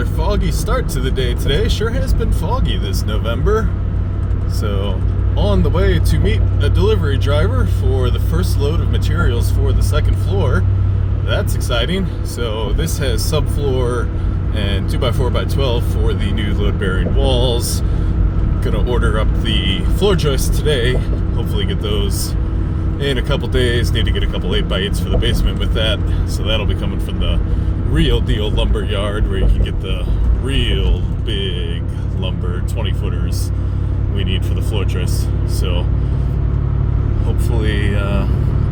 rather foggy start to the day today. Sure has been foggy this November. So, on the way to meet a delivery driver for the first load of materials for the second floor. That's exciting. So this has subfloor and 2x4x12 for the new load-bearing walls. Gonna order up the floor joists today. Hopefully get those in a couple days. Need to get a couple 8x8s for the basement with that. So that'll be coming from the real deal lumber yard where you can get the real big lumber 20-footers we need for the floor joists. So hopefully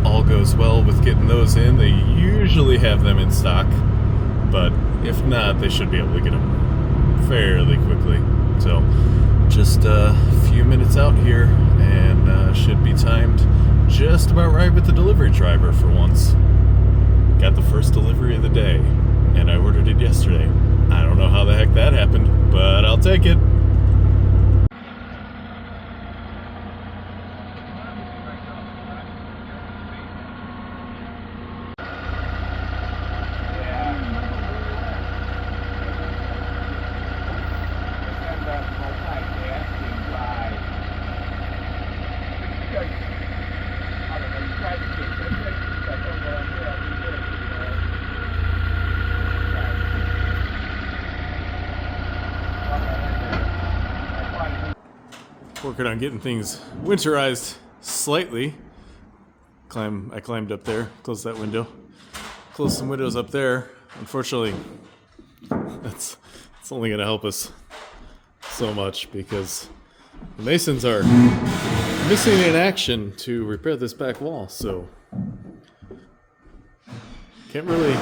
all goes well with getting those in. They usually have them in stock, but if not, they should be able to get them fairly quickly. So just a few minutes out here and should be timed just about right with the delivery driver for once. Got the first delivery of the day, and I ordered it yesterday. I don't know how the heck that happened, but I'll take it. Working on getting things winterized slightly. I climbed up there, closed that window, closed some windows up there. Unfortunately, it's only going to help us so much because the masons are missing in action to repair this back wall, so can't really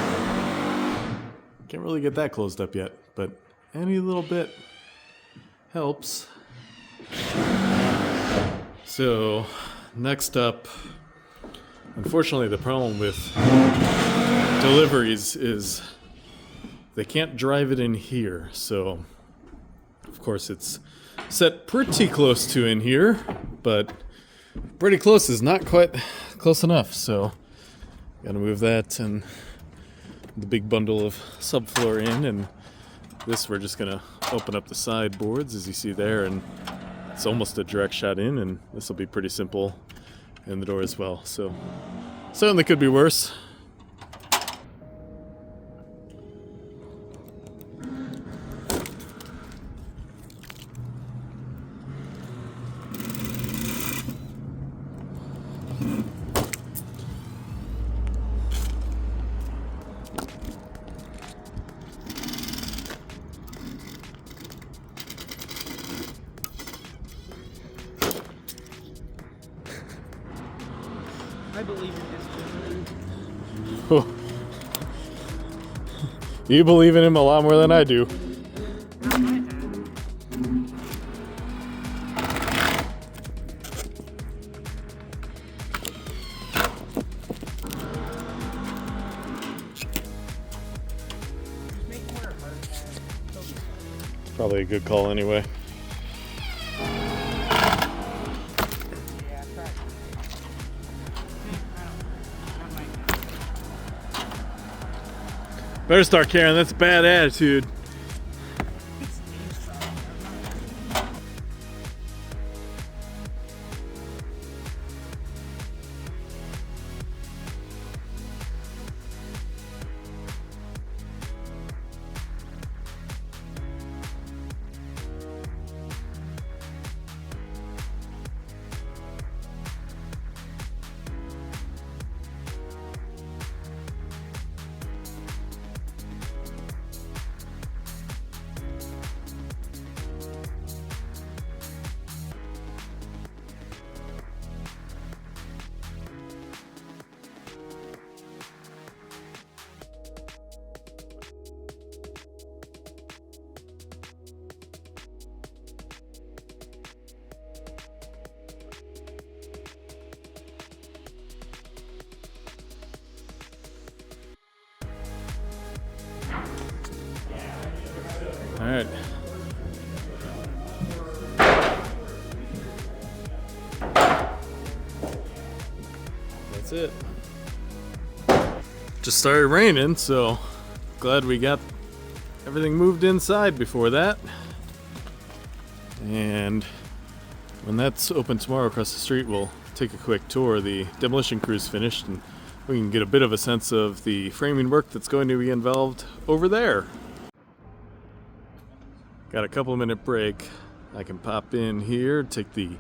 get that closed up yet, but any little bit helps. So, next up, unfortunately the problem with deliveries is they can't drive it in here. So, of course it's set pretty close to in here, but pretty close is not quite close enough. So, gotta move that and the big bundle of subfloor in, and this we're just gonna open up the sideboards as you see there, and it's almost a direct shot in, and this will be pretty simple in the door as well. So certainly could be worse. I believe in this gentleman. Oh. You believe in him a lot more than I do. Not my time. Make more of her. Probably a good call anyway. Better start carrying, that's a bad attitude. All right. That's it. Just started raining, so glad we got everything moved inside before that. And when that's open tomorrow across the street, we'll take a quick tour. The demolition crew's finished, and we can get a bit of a sense of the framing work that's going to be involved over there. Got a couple minute break. I can pop in here, take the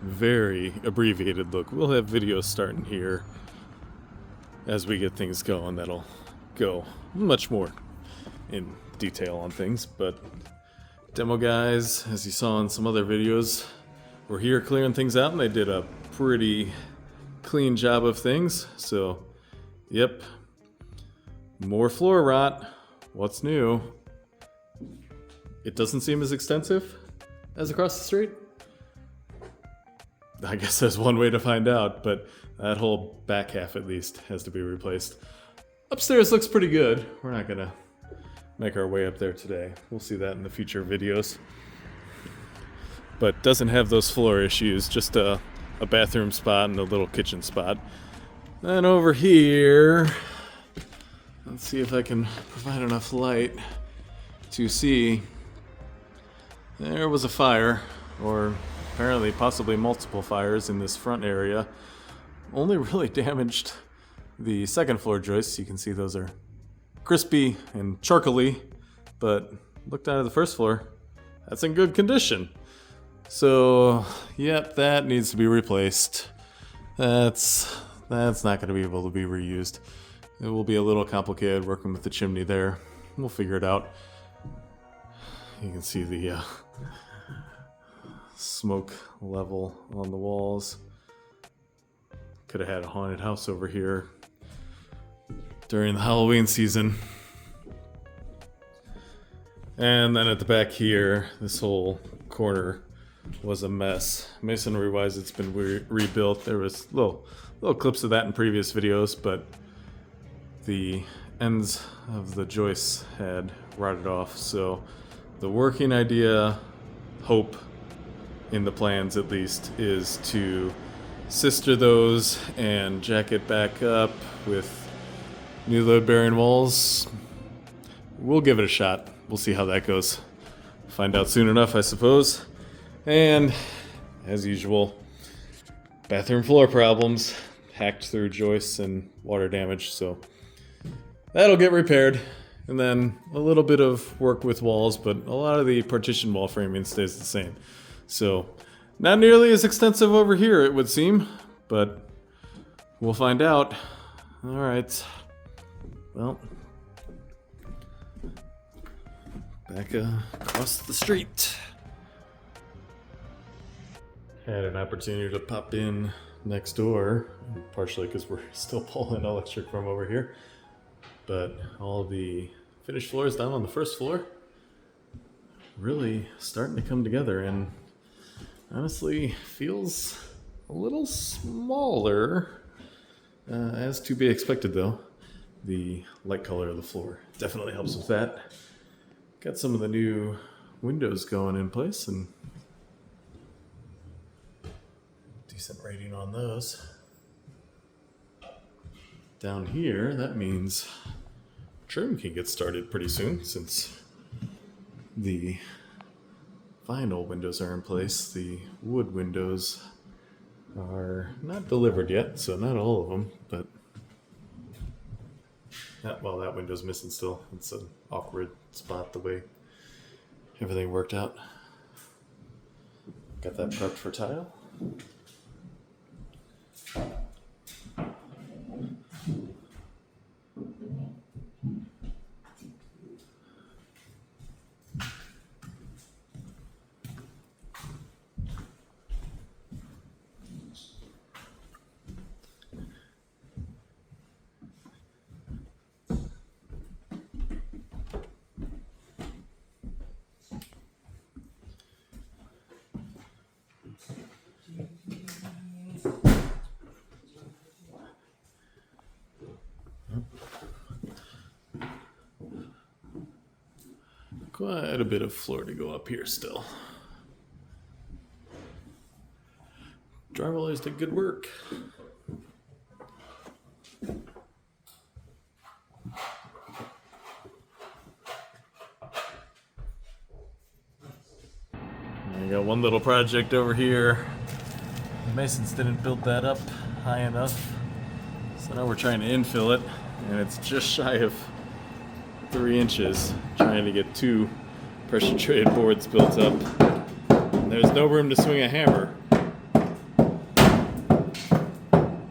very abbreviated look. We'll have videos starting here as we get things going. That'll go much more in detail on things, but demo guys, as you saw in some other videos, were here clearing things out, and they did a pretty clean job of things. So, yep, more floor rot. What's new? It doesn't seem as extensive as across the street. I guess there's one way to find out, but that whole back half at least has to be replaced. Upstairs looks pretty good. We're not gonna make our way up there today. We'll see that in the future videos. But doesn't have those floor issues, just a bathroom spot and a little kitchen spot. Then over here, let's see if I can provide enough light to see. There was a fire, or apparently possibly multiple fires in this front area. Only really damaged the second floor joists. You can see those are crispy and charcoaly, but looked out of the first floor, that's in good condition. So, yep, that needs to be replaced. That's not going to be able to be reused. It will be a little complicated working with the chimney there. We'll figure it out. You can see the smoke level on the walls. Could have had a haunted house over here during the Halloween season. And then at the back here, this whole corner was a mess. Masonry wise, it's been rebuilt. There was little clips of that in previous videos, but the ends of the joists had rotted off. So the working idea, hope in the plans at least, is to sister those and jack it back up with new load-bearing walls. We'll give it a shot. We'll see how that goes. Find out soon enough, I suppose. And, as usual, bathroom floor problems. Hacked through joists and water damage, so that'll get repaired. And then a little bit of work with walls, but a lot of the partition wall framing stays the same. So, not nearly as extensive over here, it would seem, but we'll find out. Alright. Well, back across the street. Had an opportunity to pop in next door, partially because we're still pulling electric from over here. But all the finished floors down on the first floor really starting to come together, and honestly feels a little smaller, as to be expected though. The light color of the floor definitely helps with that. Got some of the new windows going in place, and decent rating on those. Down here, that means trim can get started pretty soon, since the vinyl windows are in place. The wood windows are not delivered yet, so not all of them, but well, that window's missing still. It's an awkward spot the way everything worked out. Got that prepped for tile. Quite a bit of floor to go up here still. Drywallers did good work. I got one little project over here. The masons didn't build that up high enough, so now we're trying to infill it, and it's just shy of 3 inches, trying to get 2 pressure treated boards built up. And there's no room to swing a hammer.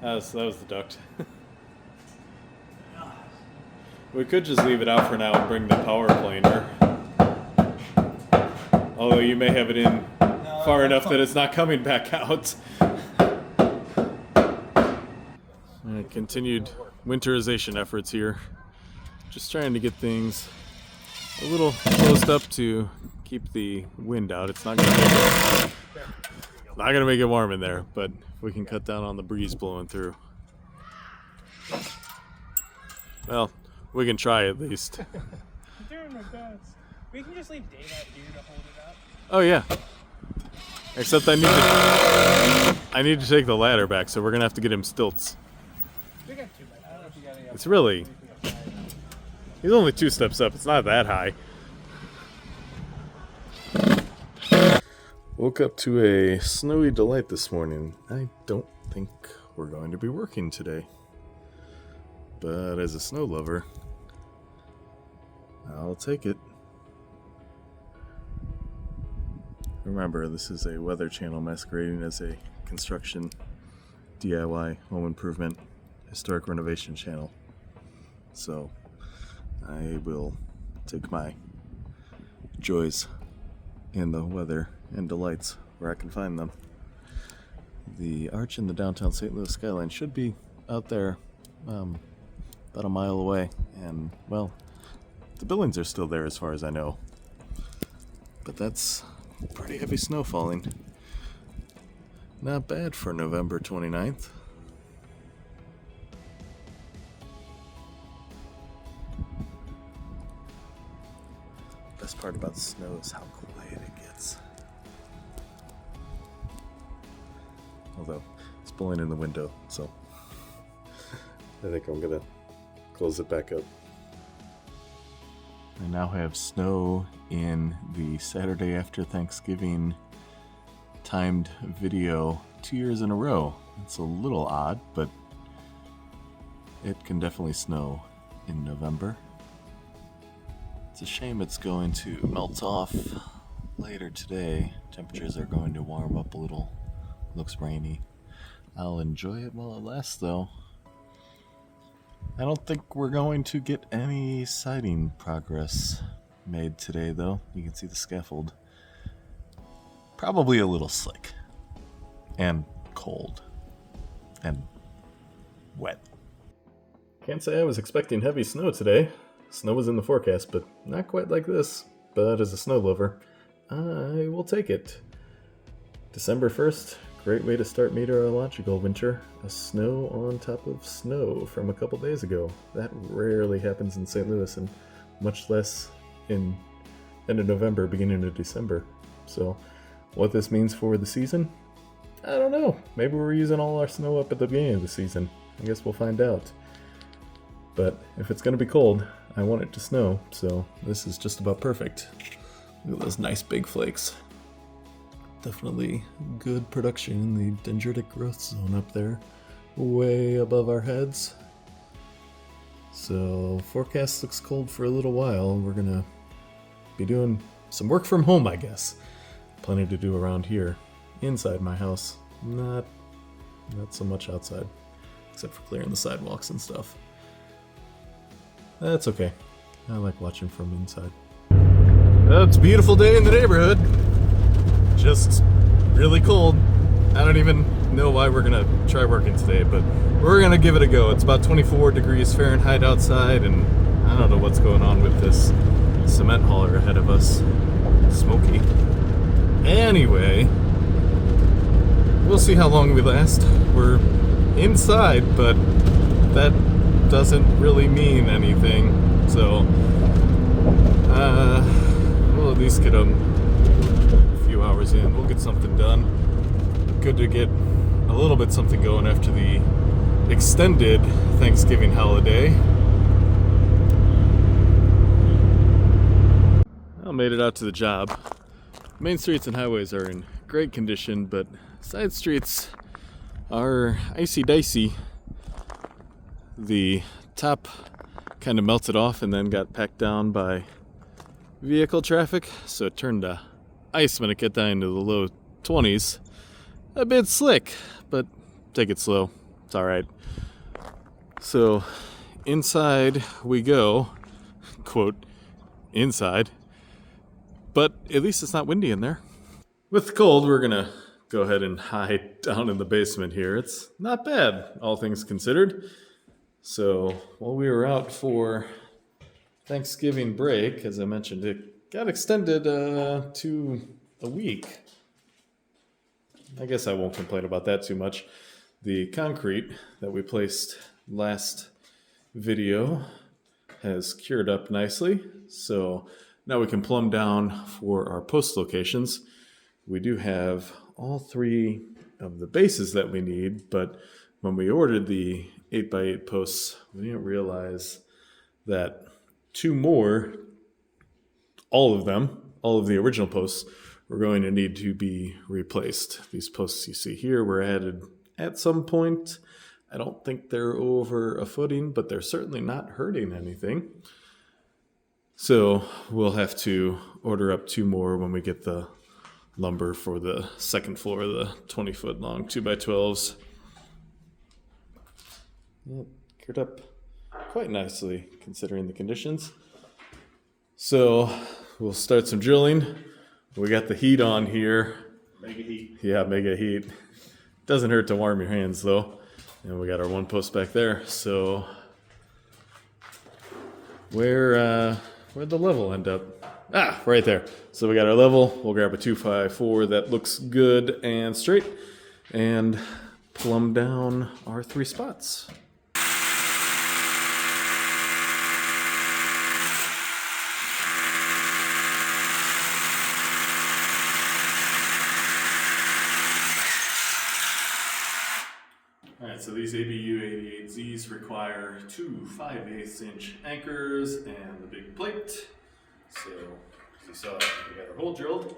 That was the duct. We could just leave it out for now and bring the power planer. Although you may have it in far enough that it's not coming back out. Continued winterization efforts here. Just trying to get things a little closed up to keep the wind out. It's not gonna make it warm in there, but we can cut down on the breeze blowing through. Well, we can try at least. I'm doing my best. We can just leave Dave out here to hold it up. Oh yeah. Except I need to take the ladder back, so we're gonna have to get him stilts. We got 2 by 4s. It's really... He's only 2 steps up. It's not that high. Woke up to a snowy delight this morning. I don't think we're going to be working today. But as a snow lover, I'll take it. Remember, this is a Weather Channel masquerading as a construction, DIY, home improvement, historic renovation channel. So I will take my joys in the weather and delights where I can find them. The arch in the downtown St. Louis skyline should be out there about a mile away, and well, the buildings are still there as far as I know, but that's pretty heavy snow falling. Not bad for November 29th. Best part about the snow is how quiet it gets. Although, it's blowing in the window, so I think I'm gonna close it back up. I now have snow in the Saturday after Thanksgiving timed video 2 years in a row. It's a little odd, but it can definitely snow in November. It's a shame it's going to melt off later today. Temperatures are going to warm up a little. Looks rainy. I'll enjoy it while it lasts, though. I don't think we're going to get any siding progress made today, though. You can see the scaffold. Probably a little slick. And cold. And wet. Can't say I was expecting heavy snow today. Snow was in the forecast, but not quite like this. But as a snow lover, I will take it. December 1st, great way to start meteorological winter. A snow on top of snow from a couple days ago. That rarely happens in St. Louis, and much less in end of November, beginning of December. So, what this means for the season? I don't know. Maybe we're using all our snow up at the beginning of the season. I guess we'll find out. But if it's going to be cold, I want it to snow, so this is just about perfect. Look at those nice big flakes. Definitely good production in the dendritic growth zone up there, way above our heads. So forecast looks cold for a little while. We're gonna be doing some work from home, I guess. Plenty to do around here, inside my house. Not so much outside, except for clearing the sidewalks and stuff. That's okay. I like watching from inside. It's a beautiful day in the neighborhood. Just really cold. I don't even know why we're gonna try working today, but we're gonna give it a go. It's about 24 degrees Fahrenheit outside, and I don't know what's going on with this cement hauler ahead of us. Smoky. Anyway, we'll see how long we last. We're inside, but that doesn't really mean anything, so we'll at least get a few hours in. We'll get something done. Good to get a little bit something going after the extended Thanksgiving holiday. I made it out to the job. Main streets and highways are in great condition, but side streets are icy dicey. The top kind of melted off and then got packed down by vehicle traffic, so it turned to ice when it got down into the low 20s. A bit slick, but take it slow. It's alright. So inside we go, quote, inside, but at least it's not windy in there. With the cold, we're gonna go ahead and hide down in the basement here. It's not bad, all things considered. So while we were out for Thanksgiving break, as I mentioned, it got extended to a week. I guess I won't complain about that too much. The concrete that we placed last video has cured up nicely, so now we can plumb down for our post locations. We do have all 3 of the bases that we need, but when we ordered the 8x8 posts, we didn't realize that 2 more, all of the original posts, were going to need to be replaced. These posts you see here were added at some point. I don't think they're over a footing, but they're certainly not hurting anything. So we'll have to order up 2 more when we get the lumber for the second floor, the 20-foot long 2x12s. It cured up quite nicely considering the conditions. So we'll start some drilling. We got the heat on here. Mega heat. Yeah, mega heat. Doesn't hurt to warm your hands though. And we got our 1 post back there. So where'd the level end up? Ah, right there. So we got our level. We'll grab a 2x4 that looks good and straight and plumb down our 3 spots. Alright, so these ABU 88Zs require 2 5/8" anchors and the big plate. So, as you saw, we got our hole drilled.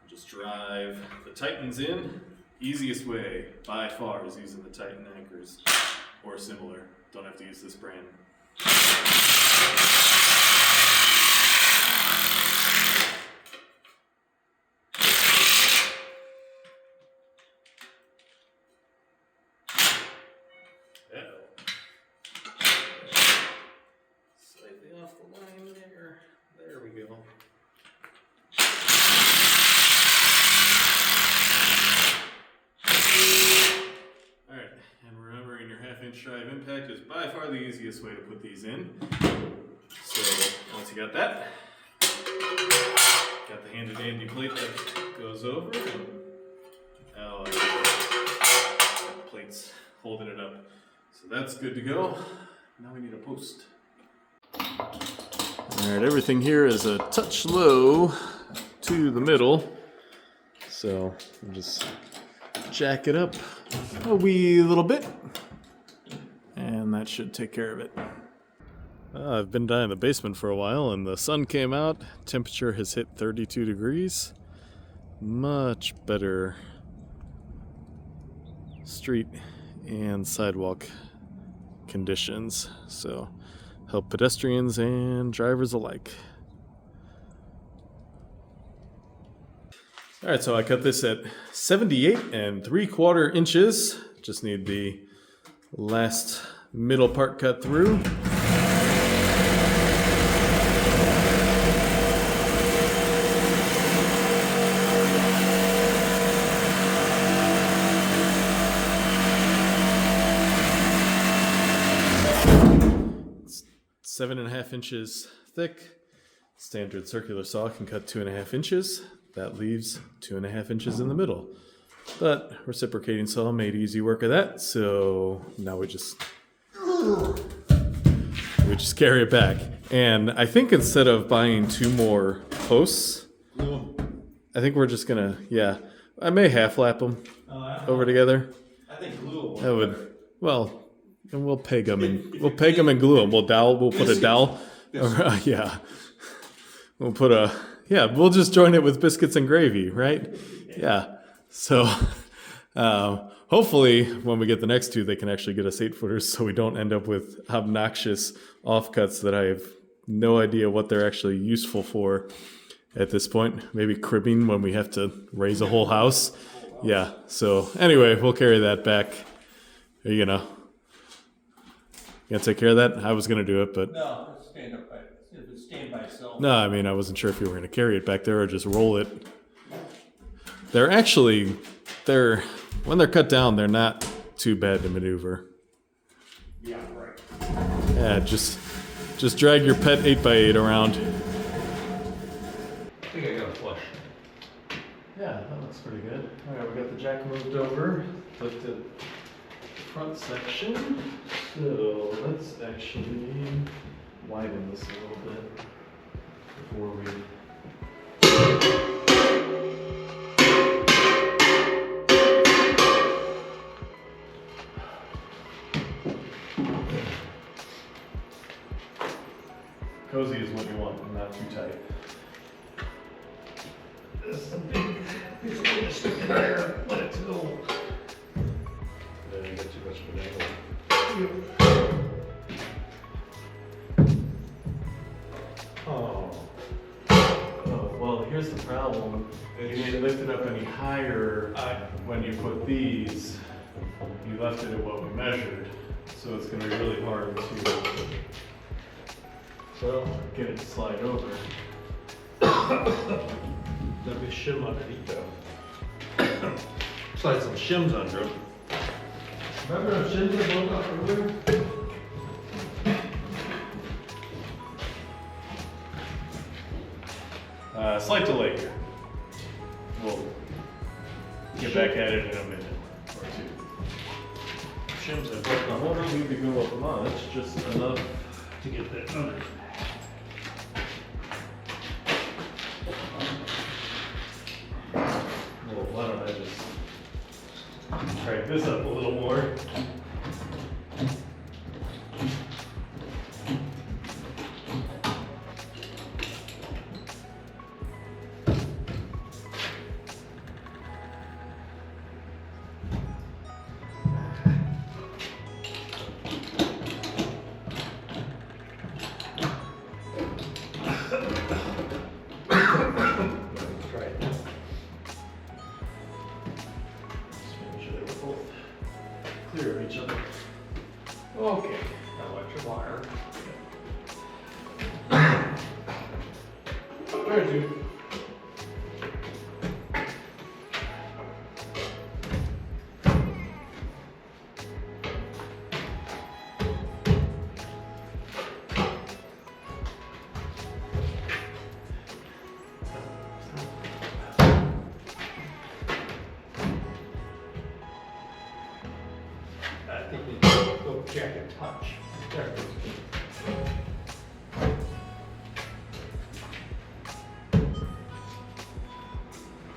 Just drive the Titans in. Easiest way, by far, is using the Titan anchors or similar. Don't have to use this brand. Slightly off the line there. There we go. Alright, and remembering your 1/2" drive impact is by far the easiest way to put these in. So once you got that, got the handy dandy plate that goes over. Oh, got the plates holding it up. So that's good to go. Now we need a post. Alright, everything here is a touch low to the middle. So we'll just jack it up a wee little bit. And that should take care of it. I've been down in the basement for a while and the sun came out. Temperature has hit 32 degrees. Much better street and sidewalk conditions. So help pedestrians and drivers alike. All right, so I cut this at 78 3/4 inches. Just need the last middle part cut through. It's 7.5 inches thick. Standard circular saw can cut 2.5 inches. That leaves 2.5 inches in the middle. But reciprocating saw made easy work of that, so now we just carry it back. And I think instead of buying 2 more posts, I think we're just gonna, I may half lap them over together. I think glue will That would, well, and we'll peg them and glue them. We'll put a dowel. We'll put a, Yeah, we'll just join it with biscuits and gravy, right? Yeah. So hopefully when we get the next two, they can actually get us 8-footers so we don't end up with obnoxious offcuts that I have no idea what they're actually useful for at this point. Maybe cribbing when we have to raise a whole house. Yeah, so anyway, we'll carry that back. Are you gonna take care of that? I was gonna do it, but No, it's stand up by, it's stand by itself. no, I mean, I wasn't sure if you were gonna carry it back there or just roll it. They're when they're cut down, they're not too bad to maneuver. Yeah, right. Yeah, just drag your pet 8x8 around. I think I got a flush. Yeah, that looks pretty good. All right, we got the jack moved over, lifted the front section. So let's actually widen this a little bit before we. Cozy is what you want, and not too tight. This is a big piece of wood to stick in there. Let it go. Yeah, you got too much of an angle. Oh, well, here's the problem. You didn't lift it up any higher when you put these. You left it at what we measured, so it's going to be really hard to get it to slide over. There'll be a shim underneath though. Slide some shims under them. Remember those shims that broke off earlier? Slight delay here. We'll get back at it in a minute or two. Shims that broke I off won't need to go up much, just enough. to get that under. Well, why don't I just crank this up a little more? Clear of each other. Okay, now watch your wire. Try to. I think we need to go check and touch. There.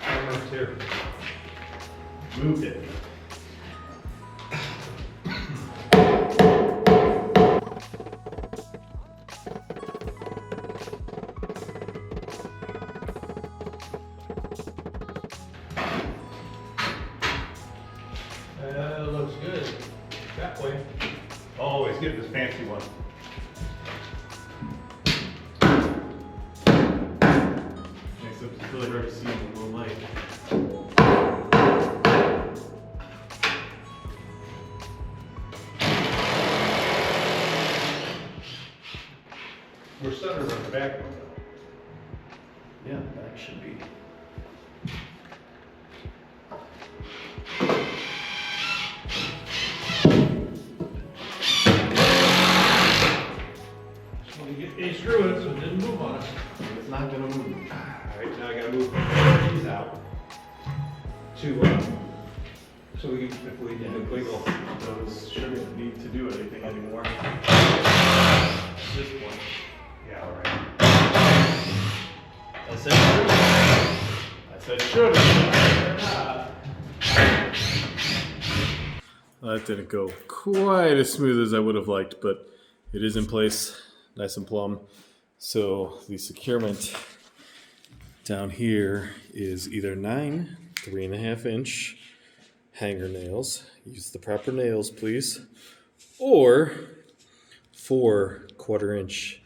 Almost here. Moved it. Looks good. That way. Always get this fancy one. Except it's really hard to see in the low light. We're centered on the back one. Yeah, that should be. Just want to get these screw in so it didn't move on us. It's not gonna move. Alright, now I gotta move these out to, so we can, if we need to wiggle. Those shouldn't need to do anything anymore. This one. Yeah, alright. I said should. I said should. That didn't go quite as smooth as I would have liked, but it is in place, nice and plumb. So the securement Down here is either 9 3.5-inch hanger nails. Use the proper nails, please. Or 4 1/4-inch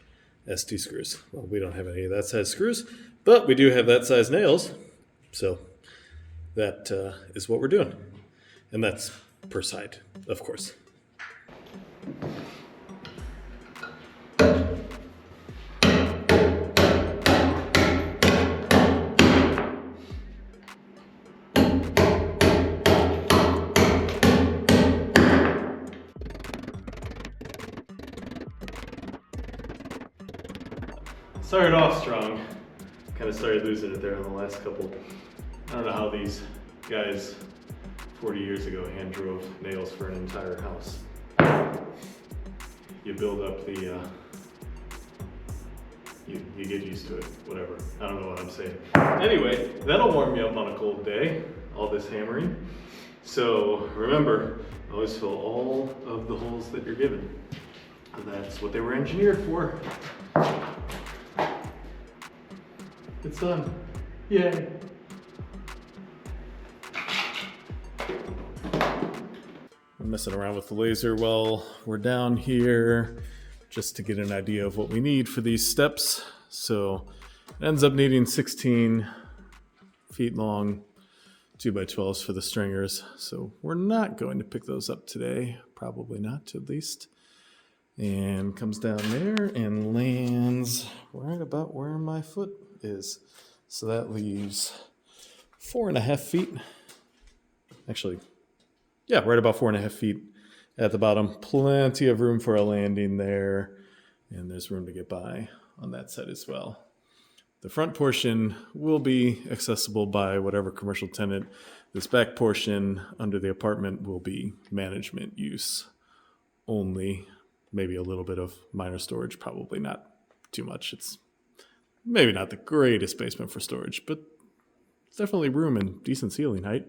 ST screws. Well, we don't have any of that size screws, but we do have that size nails. So that is what we're doing. And that's per side, of course. Started off strong, kind of started losing it there on the last couple. I don't know how these guys 40 years ago hand drove nails for an entire house. You build up the, you get used to it, whatever. I don't know what I'm saying. Anyway, that'll warm me up on a cold day, all this hammering. So remember, always fill all of the holes that you're given. That's what they were engineered for. It's done. Yay. I'm messing around with the laser while we're down here just to get an idea of what we need for these steps. So it ends up needing 16 feet long 2x12s for the stringers. So we're not going to pick those up today. Probably not, at least. And comes down there and lands right about where my foot is. So that leaves 4.5 feet. Actually, yeah, right about 4.5 feet at the bottom. Plenty of room for a landing there. And there's room to get by on that side as well. The front portion will be accessible by whatever commercial tenant. This back portion under the apartment will be management use only. Maybe a little bit of minor storage, probably not too much. It's maybe not the greatest basement for storage, but definitely room and decent ceiling height.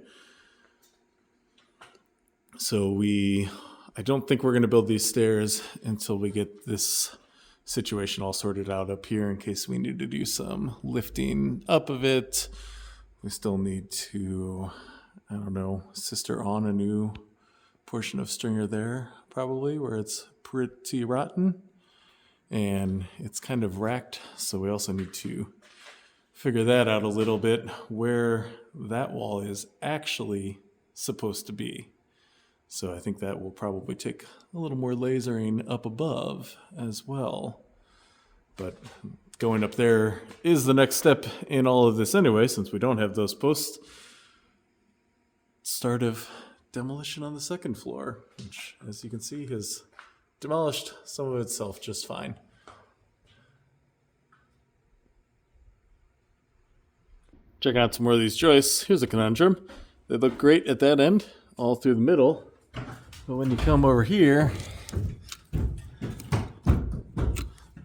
So I don't think we're going to build these stairs until we get this situation all sorted out up here in case we need to do some lifting up of it. We still need to, I don't know, sister on a new portion of stringer there, probably, where it's pretty rotten and it's kind of racked. So we also need to figure that out a little bit, where that wall is actually supposed to be. So I think that will probably take a little more lasering up above as well. But going up there is the next step in all of this anyway, since we don't have those posts. Start of demolition on the second floor, which, as you can see, has demolished some of itself just fine. Checking out some more of these joists. Here's a conundrum. They look great at that end, all through the middle. But when you come over here,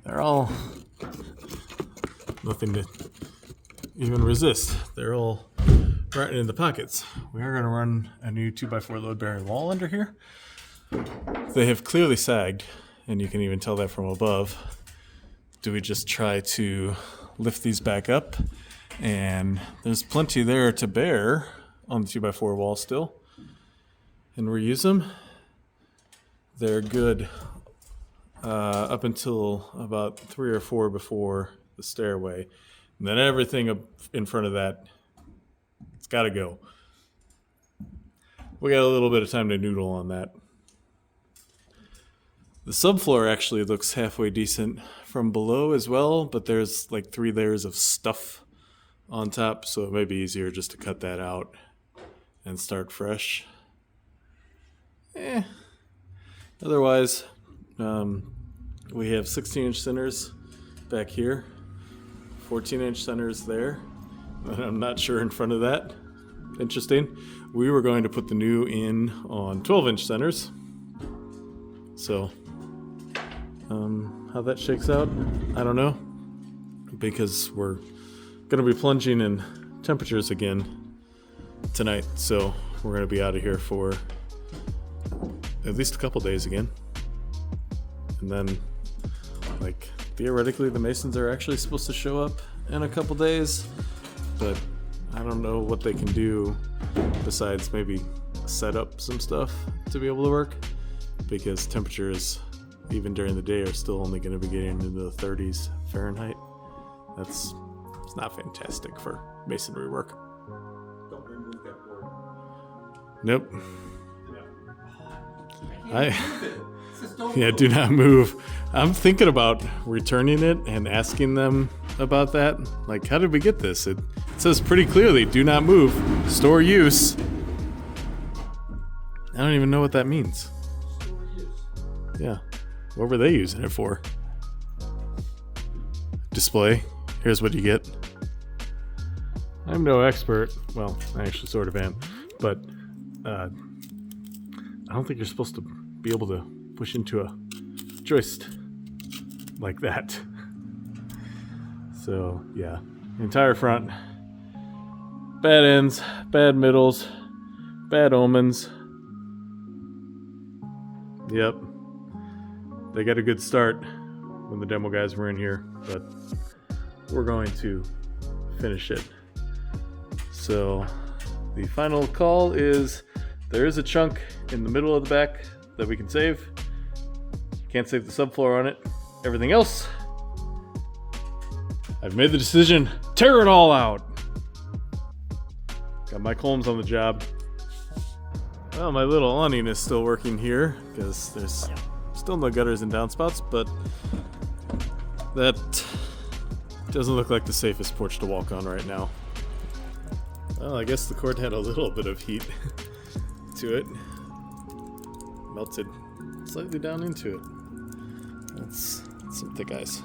they're all nothing to even resist. They're all right in the pockets. We are going to run a new 2x4 load-bearing wall under here. They have clearly sagged, and you can even tell that from above. Do we just try to lift these back up? And there's plenty there to bear on the 2x4 wall still. And reuse them. They're good up until about 3 or 4 before the stairway. And then everything up in front of that, it's got to go. We got a little bit of time to noodle on that. The subfloor actually looks halfway decent from below as well, but there's like 3 layers of stuff on top, so it may be easier just to cut that out and start fresh. Otherwise, we have 16-inch centers back here, 14-inch centers there, and I'm not sure in front of that. Interesting. We were going to put the new in on 12-inch centers. So, how that shakes out, I don't know, because we're going to be plunging in temperatures again tonight, so we're going to be out of here for at least a couple days again. And then, like, theoretically, the masons are actually supposed to show up in a couple days. but I don't know what they can do besides maybe set up some stuff to be able to work, because temperatures even during the day are still only going to be getting into the 30s Fahrenheit. It's not fantastic for masonry work. Don't remove that board. Nope. Yeah, do not move. I'm thinking about returning it and asking them about that. Like, how did we get this? It says pretty clearly, do not move, store use. I don't even know what that means. Store use. Yeah. What were they using it for? Display. Here's what you get. I'm no expert. Well, I actually sort of am. But I don't think you're supposed to be able to push into a joist like that. So, yeah. Entire front. Bad ends, bad middles, bad omens. Yep. They got a good start when the demo guys were in here, but we're going to finish it. So the final call is there is a chunk in the middle of the back that we can save. Can't save the subfloor on it. Everything else, I've made the decision, tear it all out. Got Mike Holmes on the job. Well, my little awning is still working here because there's still no gutters and downspouts, but that doesn't look like the safest porch to walk on right now. Well, I guess the cord had a little bit of heat to it. Melted slightly down into it. That's some thick ice.